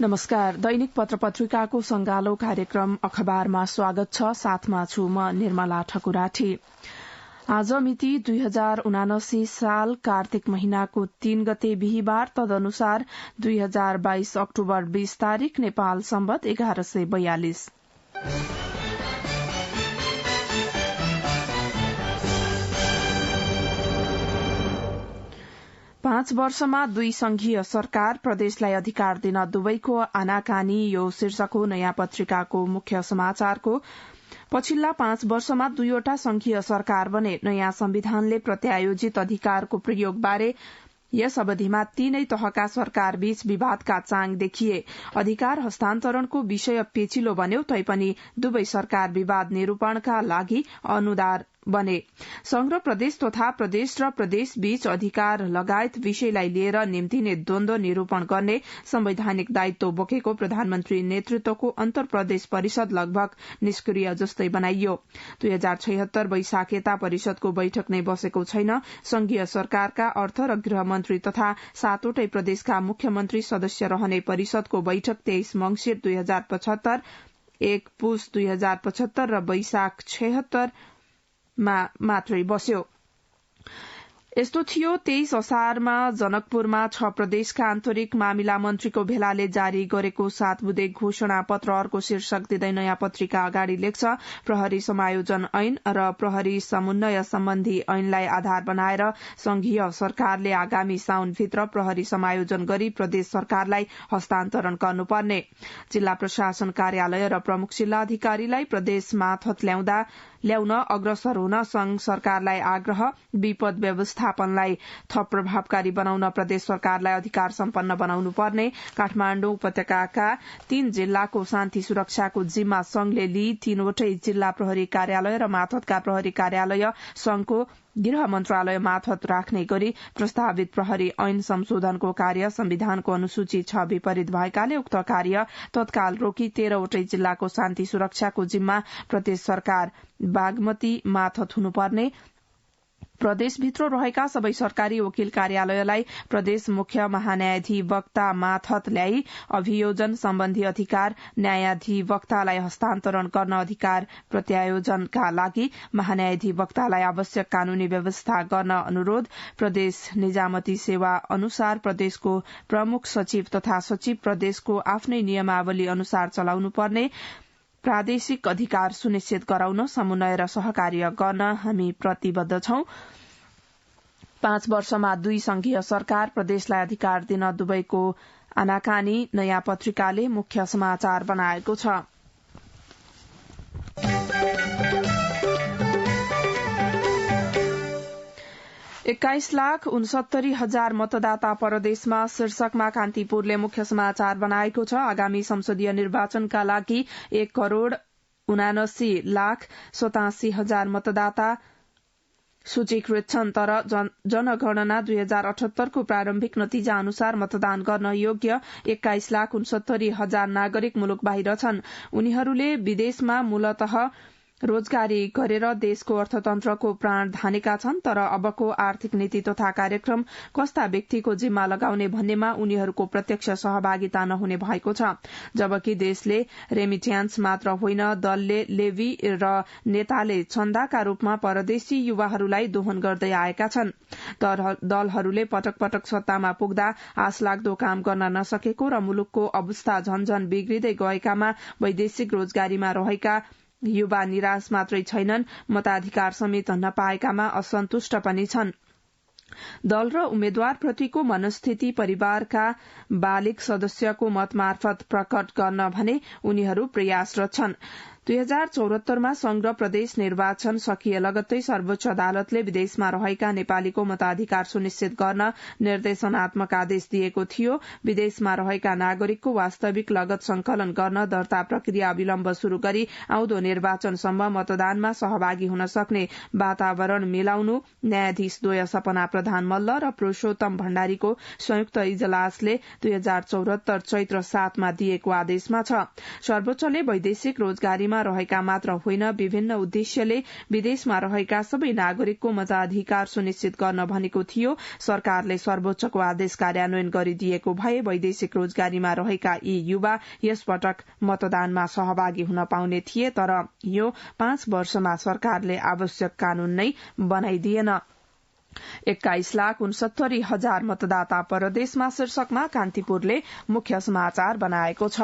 नमस्कार। दैनिक पत्र पत्रिकाको संगालो कार्यक्रम अखबारमा स्वागत छ। साथमा छु म निर्मला ठकुराठी। आज मिति 2079 साल कार्तिक महिनाको 3 गते बिहीबार, तदनुसार 2022 अक्टोबर 20 तारिक, नेपाल सम्वत 1142। 5 वर्षमा 2 संघीय सरकार, प्रदेशलाई अधिकार दिन दुवैको आनाकानी, यो शीर्षक हो नयाँ पत्रिकाको मुख्य समाचारको। पछिल्ला 5 वर्षमा 2वटा संघीय सरकार बने। नयाँ संविधानले प्रत्यायोजित अधिकारको प्रयोगबारे यस अवधिमा 3 तहका सरकार बीच विवादका चाङ देखिए। अधिकार हस्तान्तरणको विषय पेचिलो बन्यो तैपनि दुवै सरकार विवाद निरूपणका लागि अनुदार बने। संघ र प्रदेश तथा प्रदेश र प्रदेश बीच अधिकार लगायत विषयलाई लिएर निम्तिने द्वन्द्व निरूपण गर्ने संवैधानिक दायित्व बोकेको प्रधानमन्त्री नेतृत्वको अन्तर प्रदेश परिषद लगभग निष्क्रिय जस्तै बनाइयो। 2076 वैशाख यता परिषदको बैठक नै बसेको छैन। संघीय सरकारका अर्थ र गृह मन्त्री तथा 7वटै प्रदेशका मुख्यमन्त्री सदस्य रहने परिषदको बैठक 23 मंसिर 2075, 1 पुस 2075 र वैशाख 76 मा मात्रै बस्यो। यस्तो थियो 23 असारमा जनकपुरमा 6 प्रदेशका आन्तरिक मामिला मन्त्रीको भेलाले जारी गरेको 7 बुँदे घोषणा पत्र। अर्को शीर्षक दिँदै नयाँ पत्रिका अगाडि लेख्छ, प्रहरी समायोजन ऐन र प्रहरी समुन्नय सम्बन्धी ऐनलाई आधार बनाएर संघीय सरकारले आगामी साउनभित्र प्रहरी समायोजन गरी प्रदेश सरकारलाई हस्तान्तरण गर्नुपर्ने। जिल्ला प्रशासन कार्यालय र प्रमुख जिल्ला अधिकारीलाई प्रदेश माथत ल्याउन अग्रसर हुन संघ सरकारलाई आग्रह। विपद व्यवस्थापनलाई थप प्रभावकारी बनाउन प्रदेश सरकारलाई अधिकार सम्पन्न बनाउनु पर्ने। काठमाण्डु उपत्यकाका 3 जिल्लाको शान्ति सुरक्षाको जिम्मा संघले लिई 3वटै जिल्ला प्रहरी कार्यालय र माथतका प्रहरी कार्यालय संघको गृह मन्त्रालय माथत राख्ने गरी प्रस्तावित प्रहरी ऐन संशोधनको कार्य संविधानको अनुसूची 6 विपरीत भएकाले उक्त कार्य तत्काल रोकी 13वटै जिल्लाको शान्ति सुरक्षाको जिम्मा प्रदेश सरकार बागमती माथत हुनुपर्ने। प्रदेशभित्र रहेका सबै सरकारी वकिल कार्यालयलाई प्रदेश मुख्य महान्यायाधिवक्ता माथत ल्याई अभियोजन सम्बन्धी अधिकार न्यायाधिवक्तालाई हस्तान्तरण गर्न अधिकार प्रत्यायोजनका लागि महान्यायाधिवक्तालाई आवश्यक कानूनी व्यवस्था गर्न अनुरोध। प्रदेश निजामती सेवा अनुसार प्रदेशको प्रमुख सचिव तथा सचिव प्रदेशको आफ्नै नियमावली अनुसार चलाउनु पर्ने। प्रादेशिक अधिकार सुनिश्चित गराउन समन्वय र सहकार्य गर्न हामी प्रतिबद्ध छौं। 5 वर्षमा 2 संघीय सरकार, प्रदेशलाई अधिकार दिन दुवैको आनाकानी नयाँ पत्रिकाले मुख्य समाचार बनाएको छ। 21,69,000 मतदाता परदेशमा शीर्षकमा कान्तिपुरले मुख्य समाचार बनाएको छ। आगामी संसदीय निर्वाचनका लागि 1,79,87,000 मतदाता सूचीकृत छन्, तर जनगणना 2078 को प्रारम्भिक नतिजा अनुसार मतदान गर्न योग्य 21,69,000 नागरिक मुलुक बाहिर छन्। उनीहरूले विदेशमा मूलतः रोजगारी गरेर देशको अर्थतन्त्रको प्राण धानेका छन्, तर अबको आर्थिक नीति तथा कार्यक्रम कस्ता व्यक्तिको जिम्मा लगाउने भन्नेमा उनीहरूको प्रत्यक्ष सहभागिता नहुने भएको छ। जबकि देशले रेमिट्यान्स मात्र होइन, दलले लेवी र नेताले चन्दाका रूपमा परदेशी युवाहरूलाई दोहन गर्दै आएका छन्। दलहरूले पटक पटक सत्तामा पुग्दा आशलाग्दो काम गर्न नसकेको र मुलुकको अवस्था झनझन बिग्रिँदै गएकामा वैदेशिक रोजगारीमा रहेका युवा निराश मात्रै छैनन्, मताधिकार समेत नपाएकामा असन्तुष्ट पनि छन्। दल र उम्मेद्वारप्रतिको मनस्थिति परिवारका बालिग सदस्यको मत मार्फत प्रकट गर्न भने उनीहरू प्रयासरत छन्। 2074 मा संघ र प्रदेश निर्वाचन सकिए लगत्तै सर्वोच्च अदालतले विदेशमा रहेका नेपालीको मताधिकार सुनिश्चित गर्न निर्देशनात्मक आदेश दिएको थियो। विदेशमा रहेका नागरिकको वास्तविक लगत संकलन गर्न दर्ता प्रक्रिया अविलम्ब शुरू गरी आउँदो निर्वाचनसम्म मतदानमा सहभागी हुन सक्ने वातावरण मिलाउनु न्यायाधीश द्वय सपना प्रधान मल्ल र पुरूषोत्तम भण्डारीको संयुक्त इजलासले 2074 चैत्र 7 मा दिएको आदेशमा छ। सर्वोच्चले वैदेशिक रोजगारीमा देशमा रहेका मात्र होइन विभिन्न उद्देश्यले विदेशमा रहेका सबै नागरिकको मताधिकार सुनिश्चित गर्न भनेको थियो। सरकारले सर्वोच्चको आदेश कार्यान्वयन गरिदिएको भए वैदेशिक रोजगारीमा रहेका यी युवा यस पटक मतदानमा सहभागी हुन पाउने थिए, तर यो 5 वर्षमा सरकारले आवश्यक कानून नै बनाइदिएन। 21,69,000 मतदाता परदेशमा शीर्षकमा कान्तिपुरले मुख्य समाचार बनाएको छ।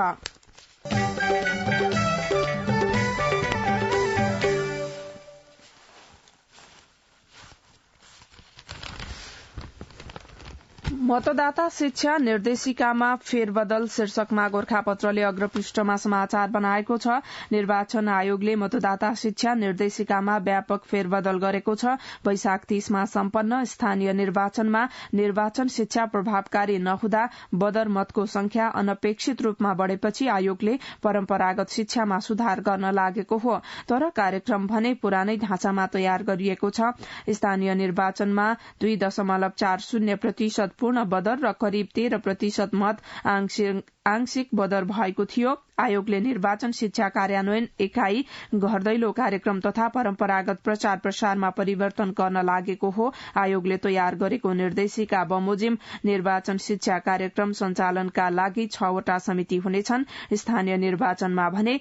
मतदाता शिक्षा निर्देशिकामा फेरबदल शीर्षकमा गोरखापत्रले अग्रपृष्ठमा समाचार बनाएको छ। निर्वाचन आयोगले मतदाता शिक्षा निर्देशिकामा व्यापक फेरबदल गरेको छ। वैशाख 30मा सम्पन्न स्थानीय निर्वाचनमा निर्वाचन शिक्षा प्रभावकारी नहुँदा बदर मतको संख्या अनपेक्षित रूपमा बढ़ेपछि आयोगले परम्परागत शिक्षामा सुधार गर्न लागेको हो, तर कार्यक्रम भने पुरानै ढाँचामा तयार गरिएको छ। स्थानीय निर्वाचनमा 2.40% पूर्ण बदर र करिब 13% मत आंशिक बदर भएको थियो। आयोगले निर्वाचन शिक्षा कार्यान्वयन एकाई घर दैलो कार्यक्रम तथा परम्परागत प्रचार प्रसारमा परिवर्तन गर्न लागेको हो। आयोगले तयार गरेको निर्देशिका बमोजिम निर्वाचन शिक्षा कार्यक्रम सञ्चालनका लागि 6 वटा समिति हुनेछन्। स्थानीय निर्वाचनमा भने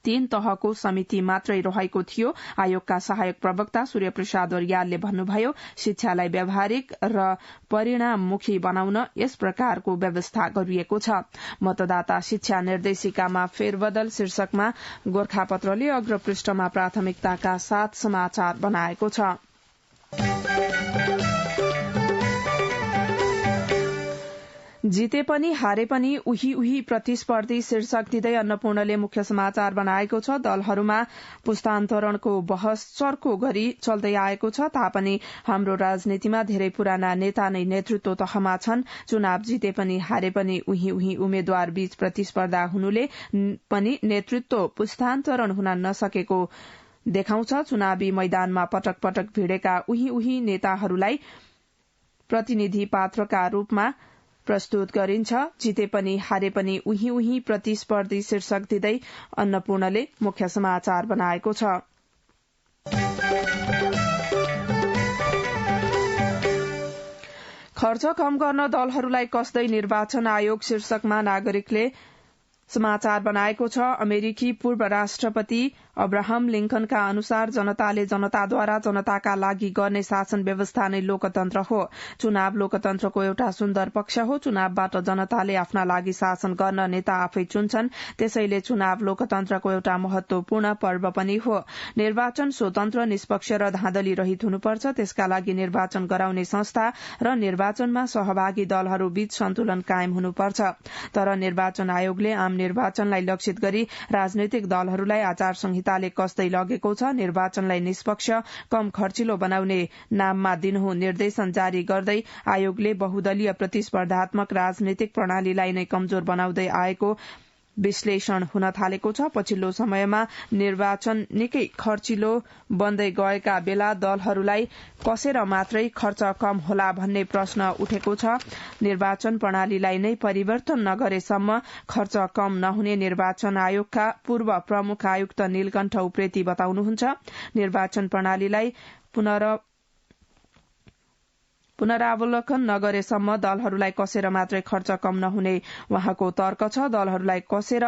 3 तहको समिति मात्रै रहेको थियो। आयोगका सहायक प्रवक्ता सूर्य प्रसाद अर्यालले भन्नुभयो, शिक्षालाई व्यावहारिक र परिणाममुखी बनाउन यस प्रकारको व्यवस्था गरिएको छ। मतदाता शिक्षा निर्देशिकामा फेरबदल शीर्षकमा गोरखापत्रले अग्रपृष्ठमा प्राथमिकताका साथ समाचार बनाएको छ। जिते पनि हारे पनि उही उही प्रतिस्पर्धी शीर्षक दिँदै अन्नपूर्णले मुख्य समाचार बनाएको छ। दलहरूमा पुस्तान्तरणको बहस चर्को गरी चल्दै आएको छ तापनि हाम्रो राजनीतिमा धेरै पुराना नेता नै नेतृत्व तहमा छन्। चुनाव जिते पनि हारे पनि उही उही उम्मेद्वार बीच प्रतिस्पर्धा हुनुले पनि नेतृत्व पुस्तान्तरण हुन नसकेको देखाउँछ। चुनावी मैदानमा पटक पटक भिडेका उही उही नेताहरूलाई प्रतिनिधि पात्रका रूपमा प्रस्तुत गरिन्छ। जिते पनि हारे पनि उही उही प्रतिस्पर्धी शीर्षक दिँदै अन्नपूर्णले मुख्य समाचार बनाएको छ। खर्च कम गर्न दलहरूलाई कसदै निर्वाचन आयोग शीर्षकमा नागरिकले समाचार बनाएको छ। अमेरिकी पूर्व राष्ट्रपति अब्राहम लिंकनका अनुसार जनताले जनताद्वारा जनताका लागि गर्ने शासन व्यवस्था नै लोकतन्त्र हो। चुनाव लोकतन्त्रको एउटा सुन्दर पक्ष हो। चुनावबाट जनताले आफ्ना लागि शासन गर्न नेता आफै चुन्छन्, त्यसैले चुनाव लोकतन्त्रको एउटा महत्वपूर्ण पर्व पनि हो। निर्वाचन स्वतन्त्र, निष्पक्ष र धाँधली रहित हुनुपर्छ। त्यसका लागि निर्वाचन गराउने संस्था र निर्वाचनमा सहभागी दलहरू बीच सन्तुलन कायम हुनुपर्छ। तर निर्वाचन आयोगले आम निर्वाचनलाई लक्षित गरी राजनैतिक दलहरूलाई आचार संहिताले कसदै लगेको छ। निर्वाचनलाई निष्पक्ष, कम खर्चिलो बनाउने नाममा दिनुहुँ निर्देशन जारी गर्दै आयोगले बहुदलीय प्रतिस्पर्धात्मक राजनीतिक प्रणालीलाई नै कमजोर बनाउँदै आएको विश्लेषण हुन थालेको छ। पछिल्लो समयमा निर्वाचन निकै खर्चिलो बन्दै गएका बेला दलहरूलाई कसेर मात्रै खर्च कम होला भन्ने प्रश्न उठेको छ। निर्वाचन प्रणालीलाई नै परिवर्तन नगरेसम्म खर्च कम नहुने निर्वाचन आयोगका पूर्व प्रमुख आयुक्त नीलकण्ठ उप्रेती बताउनुहुन्छ। निर्वाचन प्रणालीलाई पुनरावलोकन नगरेसम्म दलहरूलाई कसेर मात्रै खर्च कम नहुने उहाँको तर्क छ। दलहरूलाई कसेर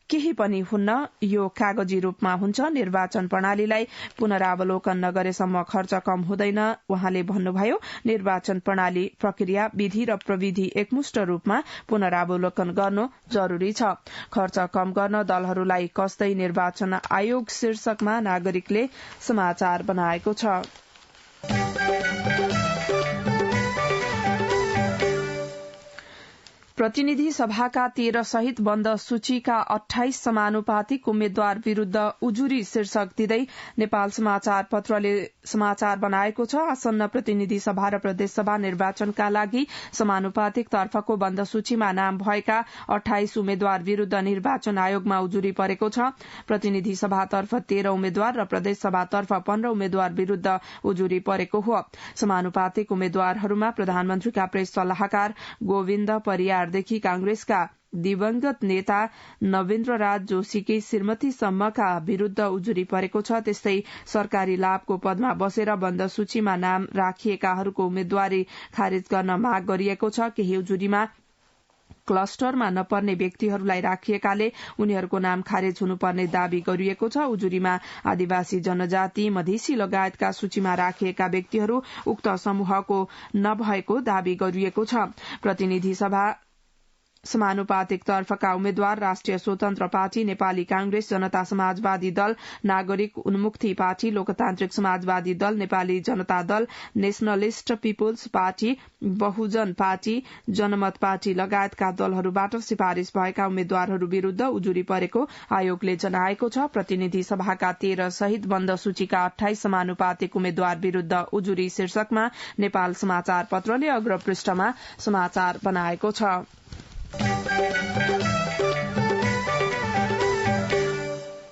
केही पनि हुन्न, यो कागजी रूपमा हुन्छ। निर्वाचन प्रणालीलाई पुनरावलोकन नगरेसम्म खर्च कम हुँदैन उहाँले भन्नुभयो। निर्वाचन प्रणाली, प्रक्रिया, विधि र प्रविधि एकमुष्ट रूपमा पुनरावलोकन गर्नु जरूरी छ। खर्च कम गर्न दलहरूलाई कसदै निर्वाचन आयोग शीर्षकमा नागरिकले समाचार बनाएको छ। प्रतिनिधि सभाका 13 सहित बन्द सूचीका 28 समानुपातिक उम्मेद्वार विरूद्ध उजुरी शीर्षक दिँदै नेपाल समाचार पत्रले समाचार बनाएको छ। आसन्न प्रतिनिधि सभा र प्रदेशसभा निर्वाचनका लागि समानुपातिक तर्फको बन्द सूचीमा नाम भएका 28 उम्मेद्वार विरूद्ध निर्वाचन आयोगमा उजुरी परेको छ। प्रतिनिधि सभातर्फ 13 उम्मेद्वार र प्रदेशसभातर्फ 15 उम्मेद्वार विरूद्ध उजुरी परेको हो। समानुपातिक उम्मेद्वारहरूमा प्रधानमन्त्रीका प्रेस सल्लाहकार गोविन्द परियार 2000देखि कांग्रेसका दिवंगत नेता नवेन्द्र राज जोशीकै श्रीमतीसम्मका विरूद्ध उजुरी परेको छ। त्यस्तै सरकारी लाभको पदमा बसेर बन्द सूचीमा नाम राखिएकाहरूको उम्मेद्वारी खारेज गर्न माग गरिएको छ। केही उजुरीमा क्लस्टरमा नपर्ने व्यक्तिहरूलाई राखिएकाले उनीहरूको नाम खारेज हुनुपर्ने दावी गरिएको छ। उजुरीमा आदिवासी जनजाति मधेसी लगायतका सूचीमा राखिएका व्यक्तिहरू उक्त समूहको नभएको दावी गरिएको छ। प्रतिनिधि सभा समानुपातिक तर्फका उम्मेद्वार राष्ट्रिय स्वतन्त्र पार्टी, नेपाली कांग्रेस, जनता समाजवादी दल, नागरिक उन्मुक्ति पार्टी, लोकतान्त्रिक समाजवादी दल, Nepali Janata Dal, nationalist people's party, Bahujan party, Janamat party लगायतका दलहरूबाट सिफारिश भएका उम्मेद्वारहरू विरूद्ध उजुरी परेको आयोगले जनाएको छ। प्रतिनिधि सभाका 13 सहित बन्द सूचीका 28 समानुपातिक उम्मेद्वार विरूद्ध उजुरी शीर्षकमा नेपाल समाचार पत्रले अग्र पृष्ठमा समाचार बनाएको छ।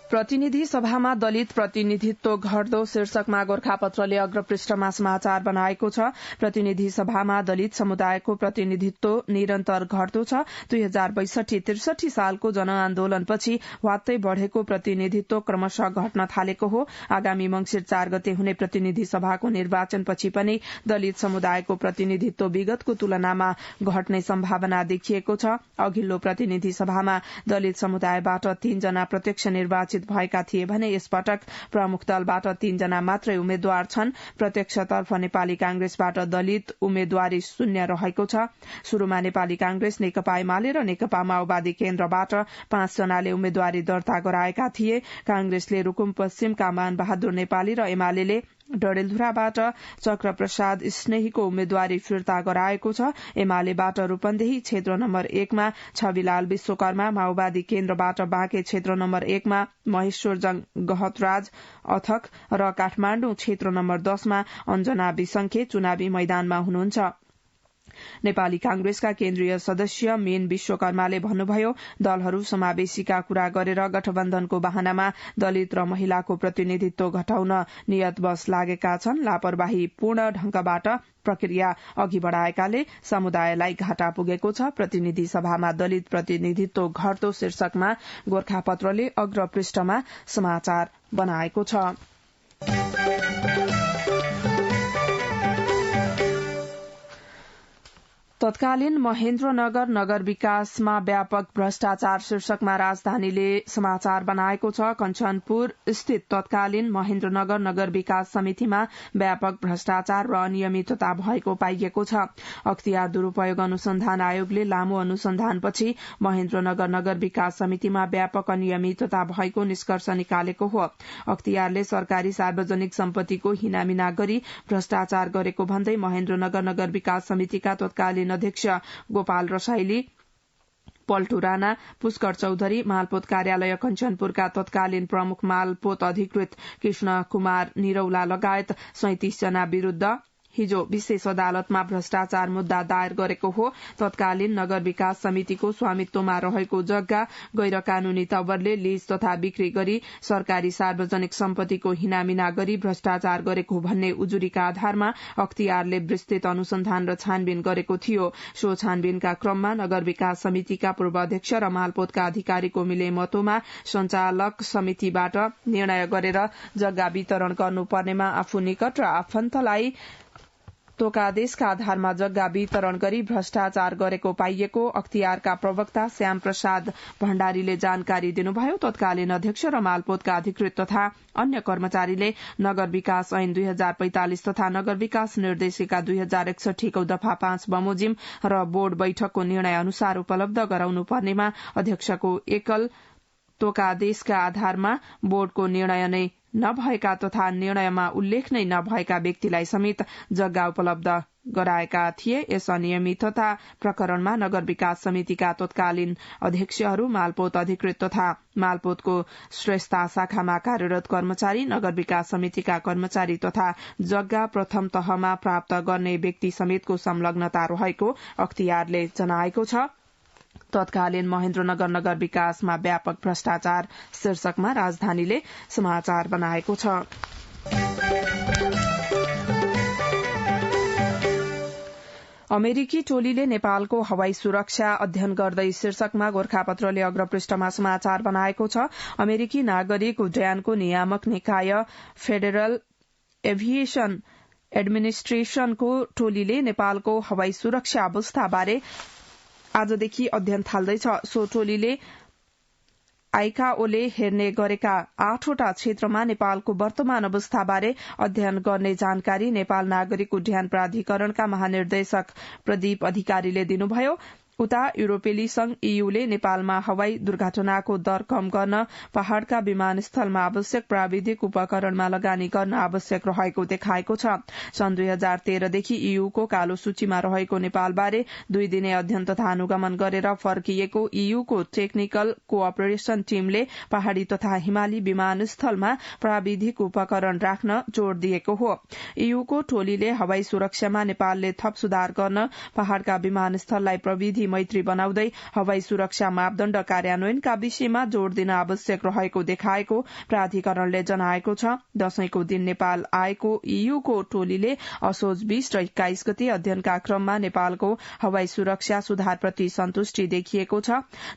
प्रतिनिधि सभामा दलित प्रतिनिधित्व घट्दो शीर्षकमा गोर्खापत्रले अग्र पृष्ठमा समाचार बनाएको छ। प्रतिनिधि सभामा दलित समुदायको प्रतिनिधित्व निरन्तर घट्दो छ। 2062-63 सालको जनआन्दोलनपछि वात्तै बढ़ेको प्रतिनिधित्व क्रमशः घट्न थालेको हो। आगामी मंसिर 4 गते हुने प्रतिनिधि सभाको निर्वाचनपछि पनि दलित समुदायको प्रतिनिधित्व विगतको तुलनामा घट्ने सम्भावना देखिएको छ। अघिल्लो प्रतिनिधि सभामा दलित समुदायबाट 3 जना प्रत्यक्ष निर्वाचित भएका थिए भने यसपटक प्रमुख दलबाट 3 जना मात्रै उम्मेद्वार छन्। प्रत्यक्षतर्फ नेपाली कांग्रेसबाट दलित उम्मेद्वारी शून्य रहेको छ। शुरूमा नेपाली कांग्रेस, नेकपा एमाले र नेकपा माओवादी केन्द्रबाट 5 जनाले उम्मेद्वारी दर्ता गराएका थिए। कांग्रेसले रुकुम पश्चिमका मान बहादुर नेपाली र एमाले डडेलधुराबाट चक्र प्रसाद स्नेहीको उम्मेद्वारी फिर्ता गराएको छ। एमालेबाट रूपन्देही क्षेत्र नम्बर 1 मा छविलाल विश्वकर्मा, माओवादी केन्द्रबाट बाँके क्षेत्र नम्बर 1 मा महेश्वरजंग गहतराज अथक र काठमाण्डु क्षेत्र नम्बर 10 मा अञ्जना विसंखे चुनावी मैदानमा हुनुहुन्छ। नेपाली कांग्रेसका केन्द्रीय सदस्य मेन विश्वकर्माले भन्नुभयो, दलहरू समावेशीका कुरा गरेर गठबन्धनको बहानामा दलित र महिलाको प्रतिनिधित्व घटाउन नियतवश लागेका छन्। लापरवाही पूर्ण ढंगबाट प्रक्रिया अघि बढ़ाएकाले समुदायलाई घाटा पुगेको छ। प्रतिनिधि सभामा दलित प्रतिनिधित्व घट्दो शीर्षकमा गोर्खापत्रले अग्र पृष्ठमा समाचार बनाएको छ। तत्कालीन महेन्द्रनगर नगर विकासमा व्यापक भ्रष्टाचार शीर्षकमा राजधानीले समाचार बनाएको छ। कञ्चनपुर स्थित तत्कालीन महेन्द्रनगर नगर विकास समितिमा व्यापक भ्रष्टाचार र अनियमितता भएको पाइएको छ। अख्तियार दुरूपयोग अनुसन्धान आयोगले लामो अनुसन्धानपछि महेन्द्रनगर नगर विकास समितिमा व्यापक अनियमितता भएको निष्कर्ष निकालेको हो। अख्तियारले सरकारी सार्वजनिक सम्पत्तिको हिनामिना गरी भ्रष्टाचार गरेको भन्दै महेन्द्रनगर नगर विकास समितिका तत्कालीन अध्यक्ष गोपाल रसाइली, पल्टु राणा, पुष्कर चौधरी, मालपोत कार्यालय कञ्चनपुरका तत्कालीन प्रमुख मालपोत अधिकृत कृष्ण कुमार निरौला लगायत 37 जना विरूद्ध हिजो विशेष अदालतमा भ्रष्टाचार मुद्दा दायर गरेको हो। तत्कालीन नगर विकास समितिको स्वामित्वमा रहेको जग्गा गैर कानूनी तवरले लीज तथा बिक्री गरी सरकारी सार्वजनिक सम्पत्तिको हिनामिना गरी भ्रष्टाचार गरेको भन्ने उजुरीका आधारमा अख्तियारले विस्तृत अनुसन्धान र छानबिन गरेको थियो। सो छानबिनका क्रममा नगर विकास समितिका पूर्व अध्यक्ष र मालपोतका अधिकारीको मिलेमतोमा सञ्चालक समितिबाट निर्णय गरेर जग्गा वितरण गर्नुपर्नेमा आफू निकट र आफन्तलाई तोकादेशका आधारमा जग्गा वितरण गरी भ्रष्टाचार गरेको पाइएको अख्तियारका प्रवक्ता श्याम प्रसाद भण्डारीले जानकारी दिनुभयो। तत्कालीन अध्यक्ष र मालपोतका अधिकृत तथा अन्य कर्मचारीले नगर विकास ऐन 2045 तथा नगर विकास निर्देशिका 2061 को दफा 5 बमोजिम र बोर्ड बैठकको निर्णय अनुसार उपलब्ध गराउनु पर्नेमा अध्यक्षको एकल तोकादेशका आधारमा बोर्डको निर्णय नै नभएका तथा निर्णयमा उल्लेख नै नभएका व्यक्तिलाई समेत जग्गा उपलब्ध गराएका थिए। यस अनियमितता प्रकरणमा नगर विकास समितिका तत्कालीन अध्यक्षहरू, मालपोत अधिकृत तथा मालपोतको श्रेष्ठता शाखामा कार्यरत कर्मचारी, नगर विकास समितिका कर्मचारी तथा जग्गा प्रथम तहमा प्राप्त गर्ने व्यक्ति समेतको संलग्नता रहेको अख्तियारले जनाएको छ। तत्कालीन महेन्द्रनगर नगर विकासमा व्यापक भ्रष्टाचार शीर्षकमा राजधानीले समाचार बनाएको छ। अमेरिकी टोलीले नेपालको हवाई सुरक्षा अध्ययन गर्दै शीर्षकमा गोरखापत्रले अग्रपृष्ठमा समाचार बनाएको छ। अमेरिकी नागरिक उड्डयनको नियामक निकाय फेडरल एभिएशन एडमिनिस्ट्रेशनको टोलीले नेपालको हवाई सुरक्षा अवस्थाबारे आजदेखि अध्ययन थाल्दैछ। सो टोलीले आइकाओले हेर्ने गरेका 8वटा क्षेत्रमा नेपालको वर्तमान अवस्थाबारे अध्ययन गर्ने जानकारी नेपाल नागरिक उड्डयन प्राधिकरणका महानिर्देशक प्रदीप अधिकारीले दिनुभयो। उता युरोपेली संघ ईयूले नेपालमा हवाई दुर्घटनाको दर कम गर्न पहाड़का विमानस्थलमा आवश्यक प्राविधिक उपकरणमा लगानी गर्न आवश्यक रहेको देखाएको छ। सन् 2013 देखि ईयूको कालो सूचीमा रहेको नेपालबारे 2 दिने अध्ययन तथा अनुगमन गरेर फर्किएको ईयूको टेक्निकल कोअपरेशन टीमले पहाड़ी तथा हिमाली विमानस्थलमा प्राविधिक उपकरण राख्न जोड़ दिएको हो। ईयूको टोलीले हवाई सुरक्षामा नेपालले थप सुधार गर्न पहाड़का विमानस्थललाई प्रविधि मैत्री बनाउँदै हवाई सुरक्षा मापदण्ड कार्यान्वयनका विषयमा जोड़ दिन आवश्यक रहेको देखाएको प्राधिकरणले जनाएको छ। दशैंको दिन नेपाल आएको ईयूको टोलीले असोज 20 र 21 गते अध्ययनका क्रममा नेपालको हवाई सुरक्षा सुधारप्रति सन्तुष्टि देखिएको छ।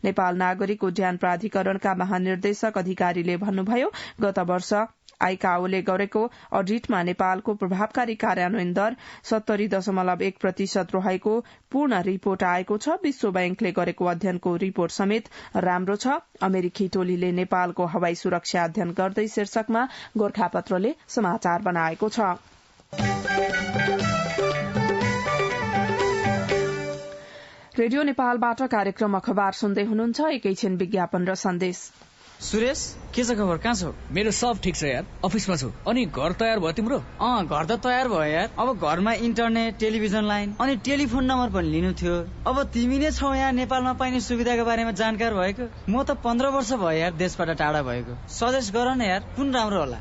नेपाल नागरिक उड्डयन प्राधिकरणका महानिर्देशक अधिकारीले भन्नुभयो, गत वर्ष आइकाओले गरेको अडिटमा नेपालको प्रभावकारी कार्यान्वयन दर 70.1% रहेको पूर्ण रिपोर्ट आएको छ। विश्व बैंकले गरेको अध्ययनको रिपोर्ट समेत राम्रो छ। अमेरिकी टोलीले नेपालको हवाई सुरक्षा अध्ययन गर्दै शीर्षकमा गोरखापत्रले समाचार बनाएको छ। रेडियो नेपालबाट कार्यक्रम अखबार सुन्दै हुनुहुन्छ। एकैछिन विज्ञापन र सन्देश। सुरेश, के छ खबर? कहाँ छौ? मेरो सब ठिक छ यार, अफिसमा छु। अनि घर तयार भयो तिम्रो? घर त तयार भयो यार। अब घरमा इन्टरनेट, टेलिभिजन लाइन अनि टेलिफोन नम्बर पनि लिनु थियो। अब तिमी नै छौ यहाँ नेपालमा पाइने सुविधाको बारेमा जानकार भएको। म त 15 वर्ष भयो यार देशबाट टाढा भएको। सजेस्ट गर न यार, कुन राम्रो होला?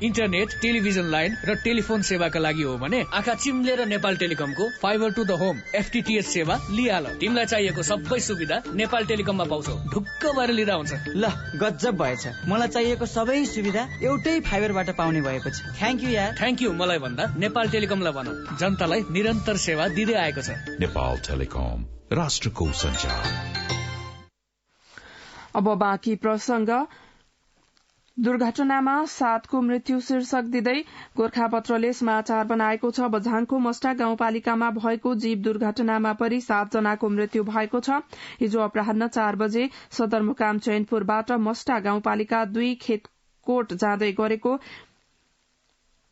इन्टरनेट, टेलिभिजन लाइन र टेलिफोन सेवाका लागि हो भने आँखा चिम्लेर नेपाल टेलिकमको fibre to the home FTTH सेवा लिहाल। तिमीलाई चाहिएको सबै सुविधा नेपाल टेलिकममा पाउँछौ। ढुक्क भएर लिँदा हुन्छ। ल, गजब भएछ। मलाई चाहिएको सबै सुविधा एउटै फाइबरबाट पाउने भएपछि थ्याङ्क यू यार। थ्याङ्क यू मलाई भन्दा नेपाल टेलिकमलाई भनौ, जनतालाई निरन्तर सेवा दिँदै आएको छ। नेपाल टेलिकम, राष्ट्रको सञ्चार। अब बाँकी प्रसंग। दुर्घटनामा 7को मृत्यु शीर्षक दिँदै गोरखापत्रले समाचार बनाएको छ। बझाङको मस्टा गाउँपालिकामा भएको जीव दुर्घटनामा परि 7 जनाको मृत्यु भएको छ। हिजो अपराह्न 4 बजे सदरमुकाम चैनपुरबाट मस्टा गाउँपालिका 2 खेतकोट जाँदै गरेको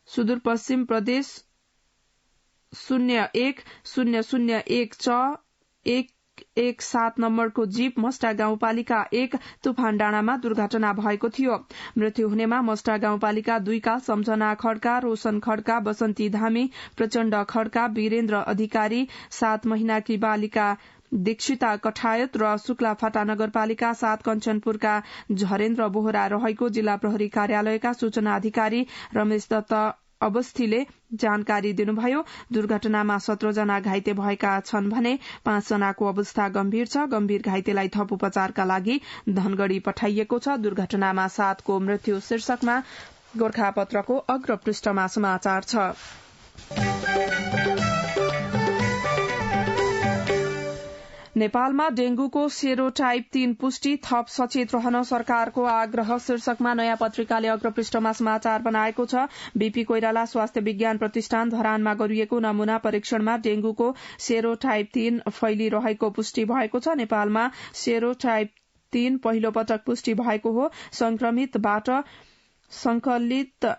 सुदूरपश्चिम प्रदेश 01-001-117 नम्बरको जीप मस्टा गाउँपालिका 1 तुफान डाँडामा दुर्घटना भएको थियो। मृत्यु हुनेमा मस्टा गाउँपालिका 2 का सम्झना खड्का, रोशन खड्का, बसन्ती धामी, प्रचण्ड खड्का, वीरेन्द्र अधिकारी, 7 महिनाकी बालिका दीक्षिता कठायत र शुक्लाफाटा नगरपालिका 7 कञ्चनपुरका झरेन्द्र बोहरा रहेको जिल्ला प्रहरी कार्यालयका सूचना अधिकारी रमेश दत्त अवस्थीले जानकारी दिनुभयो। दुर्घटनामा 17 जना घाइते भएका छन् भने 5 जनाको अवस्था गम्भीर छ। गम्भीर घाइतेलाई थप उपचारका लागि धनगढ़ी पठाइएको छ। दुर्घटनामा 7 को मृत्यु शीर्षकमा गोरखापत्रको अग्रपृष्ठमा समाचार छ। नेपालमा डेंगूको सेरोटाइप 3 पुष्टि, थप सचेत रहन सरकारको आग्रह शीर्षकमा नयाँ पत्रिकाले अग्रपृष्ठमा समाचार बनाएको छ। बीपी कोइराला स्वास्थ्य विज्ञान प्रतिष्ठान धरानमा गरिएको नमूना परीक्षणमा डेंगूको सेरोटाइप 3 फैलिरहेको पुष्टि भएको छ। नेपालमा सेरोटाइप 3 पहिलो पटक पुष्टि भएको हो। संक्रमितबाट संकलित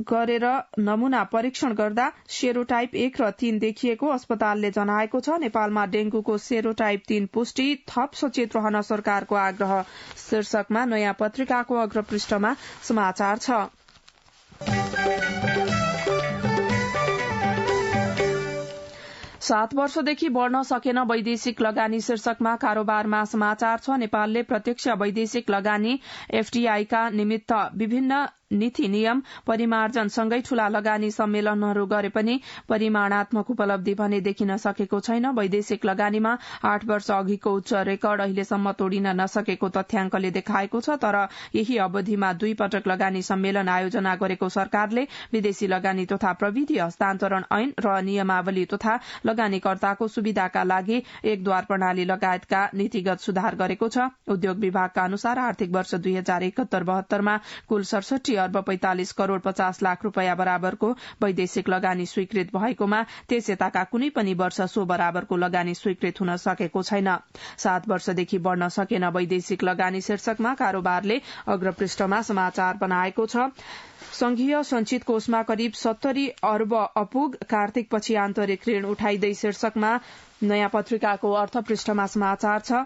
गरेर नमूना परीक्षण गर्दा सेरोटाइप 1 र 3 देखिएको अस्पतालले जनाएको छ। नेपालमा डेंगूको सेरोटाइप 3 पुष्टि, थप सचेत रहन सरकारको आग्रह शीर्षकमा नयाँ पत्रिकाको अग्रपृष्ठमा समाचार छ। 7 वर्षदेखि बढ़न सकेन वैदेशिक लगानी शीर्षकमा कारोबारमा समाचार छ। नेपालले प्रत्यक्ष वैदेशिक लगानी FDI का निमित्त विभिन्न नीति नियम परिमार्जन सँगै ठूला लगानी सम्मेलनहरू गरे पनि परिमाणात्मक उपलब्धि भने देखिन सकेको छैन। वैदेशिक लगानीमा 8 वर्ष अघिको उच्च रेकर्ड अहिलेसम्म तोडिन नसकेको तथ्याङ्कले देखाएको छ। तर यही अवधिमा 2 पटक लगानी सम्मेलन आयोजना गरेको सरकारले विदेशी लगानी तथा प्रविधि हस्तान्तरण ऐन र नियमावली तथा लगानीकर्ताको सुविधाका लागि एकद्वार प्रणाली लगायतका नीतिगत सुधार गरेको छ। उद्योग विभागका अनुसार आर्थिक वर्ष 2071-72 मा कुल 67 अर्ब 45 करोड़ 50 लाख रूपियाँ बराबरको वैदेशिक लगानी स्वीकृत भएकोमा त्यस यताका कुनै पनि वर्ष सो बराबरको लगानी स्वीकृत हुन सकेको छैन। 7 वर्षदेखि बढ़न सकेन वैदेशिक लगानी शीर्षकमा कारोबारले अग्रपृष्ठमा समाचार बनाएको छ। संघीय संचित कोषमा करिब 70 अर्ब अपुग, कार्तिकपछि आन्तरिक ऋण उठाइदै शीर्षकमा नयाँ पत्रिकाको अर्थ पृष्ठमा समाचार छ।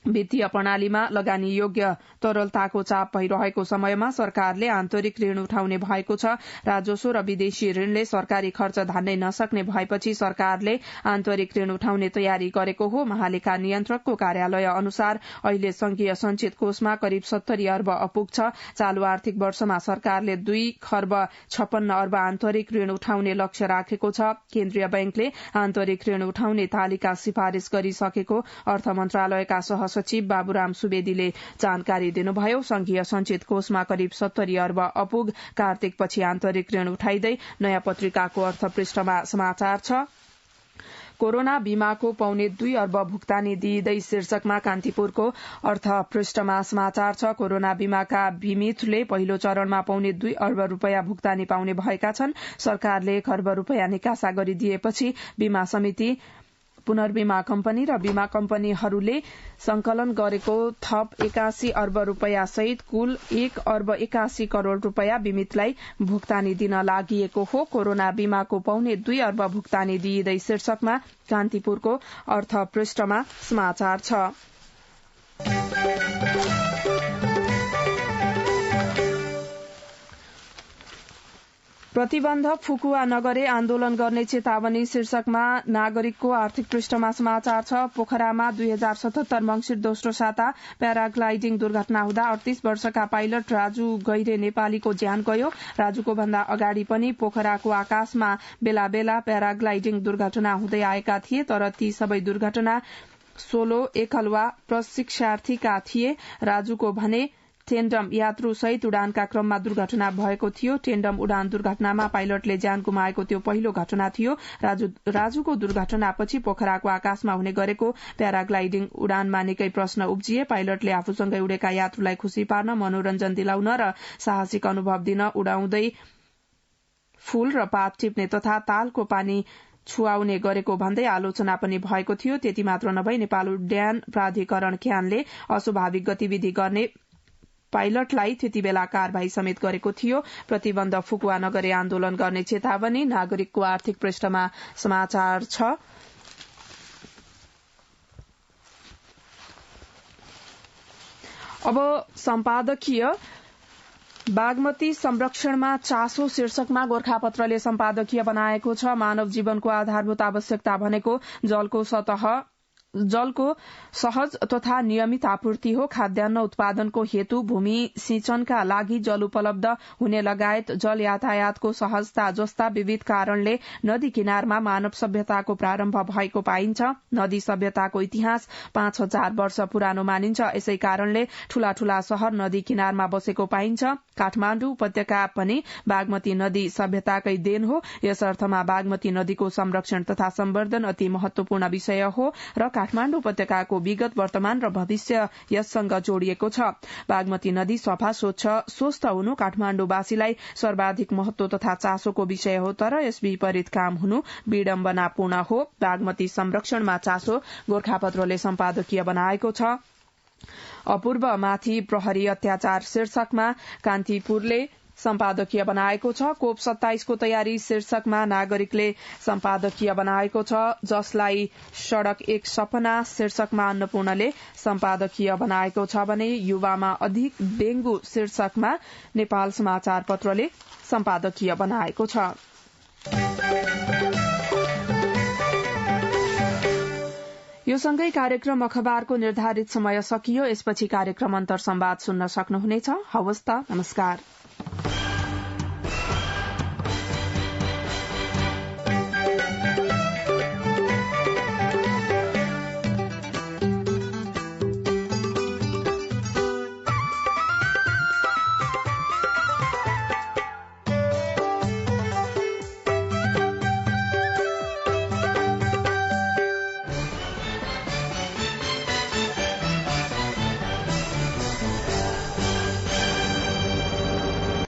वित्तीय प्रणालीमा लगानी योग्य तरलताको चाप भइरहेको समयमा सरकारले आन्तरिक ऋण उठाउने भएको छ। राजस्व र विदेशी ऋणले सरकारी खर्च धान्नै नसक्ने भएपछि सरकारले आन्तरिक ऋण उठाउने तयारी गरेको हो। महालेखा नियन्त्रकको कार्यालय अनुसार अहिले संघीय संचित कोषमा करिब 70 अर्ब अपुग छ। चालू आर्थिक वर्षमा सरकारले 2 खर्ब 56 अर्ब आन्तरिक ऋण उठाउने लक्ष्य राखेको छ। केन्द्रीय बैंकले आन्तरिक ऋण उठाउने तालिका सिफारिश गरिसकेको अर्थ मन्त्रालयका सचिव बाबुराम सुवेदीले जानकारी दिनुभयो। संघीय संचित कोषमा करिब 70 अर्ब अपुग, कार्तिकपछि आन्तरिक ऋण उठाइदै नयाँ पत्रिकाको अर्थ पृष्ठमा समाचार छ। कोरोना बीमाको पौने 2 अर्ब भुक्तानी दिइदै शीर्षकमा कान्तिपुरको अर्थ पृष्ठमा समाचार छ। कोरोना बीमाका बीमितले पहिलो चरणमा पौने 2 अर्ब रूपियाँ भुक्तानी पाउने भएका छन्। सरकारले 1 अर्ब रूपियाँ निकासा गरिदिएपछि बीमा समिति, पुनर्बीमा कम्पनी र बीमा कम्पनीहरूले संकलन गरेको थप 81 अर्ब रूपियाँ सहित कुल 1 अर्ब 81 करोड़ रूपियाँ बीमितलाई भुक्तानी दिन लागिएको हो। कोरोना बीमाको पौने 2 अर्ब भुक्तानी दिइदै शीर्षकमा कान्तिपुरको अर्थ पृष्ठमा समाचार छ। प्रतिबन्ध फुकुवा नगरे आन्दोलन गर्ने चेतावनी शीर्षकमा नागरिकको आर्थिक पृष्ठमा समाचार छ। पोखरामा 2077 मंसिर दोस्रो साता प्याराग्लाइडिङ दुर्घटना हुँदा 38 वर्षका पाइलट राजु गैरे नेपालीको ज्यान गयो। राजुको भन्दा अगाडि पनि पोखराको आकाशमा बेला बेला प्याराग्लाइडिङ दुर्घटना हुँदै आएका थिए, तर ती सबै दुर्घटना सोलो एकलवा प्रशिक्षार्थीका थिए। राजुको भने टेन्डम यात्रु सहित उडानका क्रममा दुर्घटना भएको थियो। टेन्डम उडान दुर्घटनामा पाइलटले ज्यान गुमाएको त्यो पहिलो घटना थियो। राजुको दुर्घटनापछि पोखराको आकाशमा हुने गरेको प्याराग्लाइडिङ उडानमा निकै प्रश्न उब्जिए। पाइलटले आफूसँगै उडेका यात्रुलाई खुशी पार्न, मनोरञ्जन दिलाउन र साहसिक अनुभव दिन उडाउँदै फूल र पात टिप्ने तथा तालको पानी छुवाउने गरेको भन्दै आलोचना पनि भएको थियो। त्यति मात्र नभई नेपाल उड्डयन प्राधिकरण क्यानले अस्वाभाविक गतिविधि गर्ने पाइलटलाई त्यति बेला कारवाही समेत गरेको थियो। प्रतिबन्ध फुकुवा नगरे आन्दोलन गर्ने चेतावनी नागरिकको आर्थिक पृष्ठमा समाचार छ। अब सम्पादकीय बागमती संरक्षणमा चासो शीर्षकमा गोरखापत्रले सम्पादकीय बनाएको छ। मानव जीवनको आधारभूत आवश्यकता भनेको जलको सहज तथा नियमित आपूर्ति हो। खाद्यान्न उत्पादनको हेतु भूमि सिंचनका लागि जल उपलब्ध हुने लगायत जल यातायातको सहजता जस्ता विविध कारणले नदी किनारमा मानव सभ्यताको प्रारम्भ भएको पाइन्छ। नदी सभ्यताको इतिहास 5000 वर्ष पुरानो मानिन्छ। यसै कारणले ठूला ठूला शहर नदी किनारमा बसेको पाइन्छ। काठमाण्डु उपत्यका पनि बागमती नदी सभ्यताकै देन हो। यस अर्थमा बागमती नदीको संरक्षण तथा सम्वर्धन अति महत्वपूर्ण विषय हो र काठमाण्डु उपत्यकाको विगत, वर्तमान र भविष्य यससँग जोडिएको छ। बागमती नदी सफा, स्वच्छ, स्वस्थ हुनु काठमाण्डुवासीलाई सर्वाधिक महत्व तथा चासोको विषय हो, तर यस विपरीत काम हुनु विडम्बनापूर्ण हो। बागमती संरक्षणमा चासो गोरखापत्रले सम्पादकीय बनाएको छ। अपूर्व माथि प्रहरी अत्याचार शीर्षकमा कान्तिपुरले सम्पादकीय बनाएको छ। कोप 27 को तयारी शीर्षकमा नागरिकले सम्पादकीय बनाएको छ। जसलाई सड़क एक सपना शीर्षकमा अन्नपूर्णले सम्पादकीय बनाएको छ भने युवामा अधिक डेंगू शीर्षकमा नेपाल समाचार पत्रले सम्पादकीय बनाएको छ। यो सँगै कार्यक्रम अखबारको निर्धारित समय सकियो। यसपछि कार्यक्रम अन्तर संवाद सुन्न सक्नुहुनेछ। हवस् त, नमस्कार।